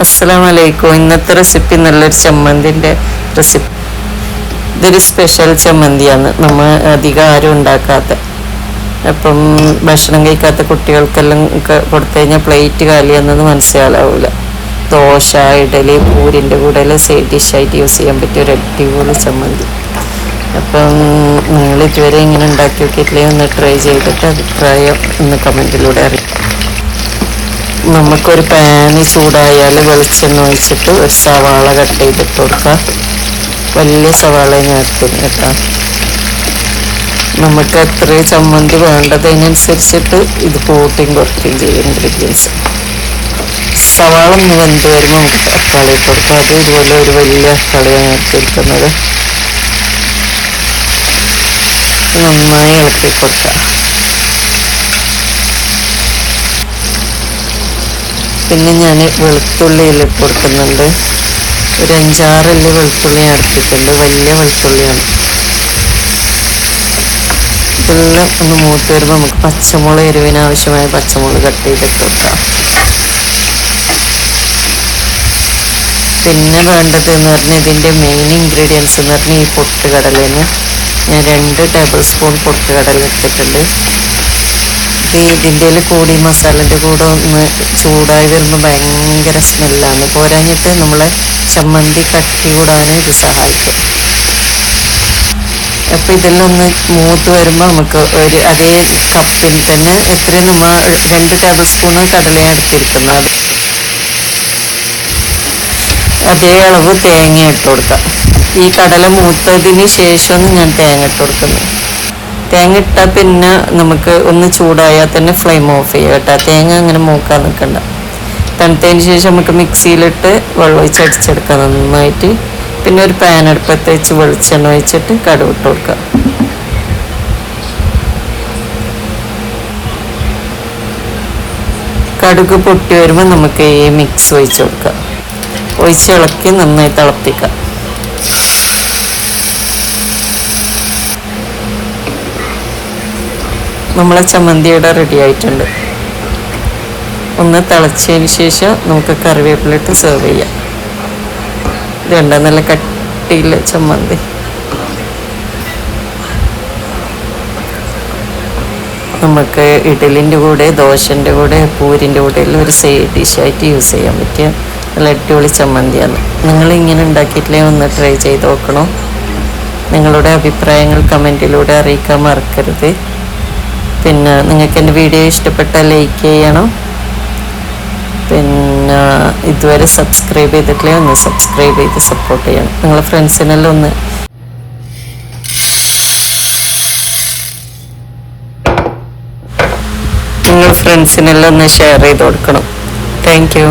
അസ്സലാമലൈക്കും. ഇന്നത്തെ റെസിപ്പി നല്ലൊരു ചമ്മന്തിൻ്റെ റെസിപ്പി. ഇതൊരു സ്പെഷ്യൽ ചമ്മന്തിയാണ്, നമ്മൾ അധികം ആരും ഉണ്ടാക്കാത്ത. അപ്പം ഭക്ഷണം കഴിക്കാത്ത കുട്ടികൾക്കെല്ലാം കൊടുത്തു കഴിഞ്ഞാൽ പ്ലേറ്റ് കാലിയാണെന്ന് മനസ്സിലാവില്ല. ദോശ, ഇഡലി, പൂരിൻ്റെ കൂടെ എല്ലാം സൈഡ് ഡിഷായിട്ട് യൂസ് ചെയ്യാൻ പറ്റിയ ഒരു അടിപൊളി ചമ്മന്തി. അപ്പം നിങ്ങൾ ഇതുവരെ ഇങ്ങനെ ഉണ്ടാക്കി നോക്കിയിട്ടില്ലേ, ഒന്ന് ട്രൈ ചെയ്തിട്ട് അഭിപ്രായം ഒന്ന് കമൻറ്റിലൂടെ അറിയാം. നമുക്കൊരു പാന് ചൂടായാൽ വെളിച്ചെണ്ണ ഒഴിച്ചിട്ട് ഒരു സവാള കട്ട് ചെയ്തിട്ട് കൊടുക്കാം. വലിയ സവാള ഞാൻ എടുക്കുന്നു കേട്ടോ. നമുക്ക് എത്ര ചമ്മന്തി വേണ്ടതിനനുസരിച്ചിട്ട് ഇത് കൂട്ടിയും കുറയ്ക്കുകയും ചെയ്യും ഇൻഗ്രീഡിയൻസ്. സവാള ഒന്ന് വെന്ത് വരുമ്പോൾ നമുക്ക് തക്കാളി ഇട്ട് കൊടുക്കാം. അത് ഇതുപോലെ ഒരു വലിയ തക്കാളിയാണ് എടുത്തിരിക്കുന്നത്. നന്നായി ഇളക്കി കൊടുക്കാം. പിന്നെ ഞാൻ വെളുത്തുള്ളിയിൽ ഇട്ട് കൊടുക്കുന്നുണ്ട്. ഒരു 5-6 അല്ലി വെളുത്തുള്ളി ഞാൻ എടുത്തിട്ടുണ്ട്. വലിയ വെളുത്തുള്ളിയാണ്. ഇതെല്ലാം ഒന്ന് മൂത്ത് വരുമ്പോൾ നമുക്ക് പച്ചമുളക്, എരിവിന് ആവശ്യമായ പച്ചമുളക് കട്ട് ചെയ്തിട്ട് കൊടുക്കാം. പിന്നെ വേണ്ടത് എന്ന് പറഞ്ഞാൽ ഇതിൻ്റെ മെയിൻ ഇൻഗ്രീഡിയൻസ് എന്ന് പറഞ്ഞാൽ ഈ പൊട്ടുകടലേന്ന് ഞാൻ 2 ടേബിൾ സ്പൂൺ പൊട്ടുകടല എടുത്തിട്ടുണ്ട്. ഇതിൻ്റെ കൂടി മസാലൻ്റെ കൂടെ ഒന്ന് ചൂടായി വരുമ്പോൾ ഭയങ്കര സ്മെല്ലാണ്. പോരാഞ്ഞിട്ട് നമ്മളെ ചമ്മന്തി കട്ടി കൂടാനും ഇത് സഹായിക്കും. അപ്പോൾ ഇതെല്ലാം ഒന്ന് മൂത്ത് വരുമ്പോൾ നമുക്ക് ഒരു അതേ കപ്പിൽ തന്നെ എത്രയും നമ്മൾ 2 ടേബിൾ സ്പൂണ് കടലയാണ് എടുത്തിരിക്കുന്നത്. അതേ അളവ് തേങ്ങ ഇട്ട് കൊടുക്കാം. ഈ കടല മൂത്തതിന് ശേഷമാണ് ഞാൻ തേങ്ങ ഇട്ട് കൊടുക്കുന്നത്. തേങ്ങ ഇട്ടാൽ പിന്നെ നമുക്ക് ഒന്ന് ചൂടായാൽ തന്നെ ഫ്ലെയിം ഓഫ് ചെയ്യുക കേട്ടോ. തേങ്ങ അങ്ങനെ മൂക്കാൻ നിൽക്കണ്ട. തണുത്തതിന് ശേഷം നമുക്ക് മിക്സിയിലിട്ട് വെള്ളം ഒഴിച്ച് അടിച്ചെടുക്കാം നന്നായിട്ട്. പിന്നെ ഒരു പാൻ അടുപ്പത്ത് വെച്ച് വെളിച്ചെണ്ണ ഒഴിച്ചിട്ട് കടുക് ഇട്ട് കൊടുക്കാം. കടുക് പൊട്ടി വരുമ്പോൾ നമുക്ക് ഈ മിക്സ് ഒഴിച്ച് കൊടുക്കാം. ഒഴിച്ച് ഇളക്കി നന്നായി തിളപ്പിക്കാം. നമ്മളെ ചമ്മന്തിയുടെ റെഡി ആയിട്ടുണ്ട്. ഒന്ന് തിളച്ചതിന് ശേഷം നമുക്ക് കറിവേപ്പിലിട്ട് സെർവ് ചെയ്യാം. ഇതുണ്ട് നല്ല കട്ടിയില്ല ചമ്മന്തി. നമുക്ക് ഇഡലിൻ്റെ കൂടെ, ദോശൻ്റെ കൂടെ, പൂരിൻ്റെ കൂടെ എല്ലാം ഒരു സൈഡ് ഡിഷായിട്ട് യൂസ് ചെയ്യാൻ പറ്റിയ നല്ല അടിപൊളി ചമ്മന്തിയാണ്. നിങ്ങളിങ്ങനെ ഉണ്ടാക്കിയിട്ടില്ലേ, ഒന്ന് ട്രൈ ചെയ്ത് നോക്കണം. നിങ്ങളുടെ അഭിപ്രായങ്ങൾ കമൻറ്റിലൂടെ അറിയിക്കാൻ മറക്കരുത്. പിന്നെ നിങ്ങൾക്ക് എൻ്റെ വീഡിയോ ഇഷ്ടപ്പെട്ടാൽ ലൈക്ക് ചെയ്യണം. പിന്നെ ഇതുവരെ സബ്സ്ക്രൈബ് ചെയ്തിട്ടില്ലേ, ഒന്ന് സബ്സ്ക്രൈബ് ചെയ്ത് സപ്പോർട്ട് ചെയ്യണം. നിങ്ങളെ ഫ്രണ്ട്സിനെല്ലാം ഒന്ന് ഷെയർ ചെയ്ത് കൊടുക്കണം. Thank you.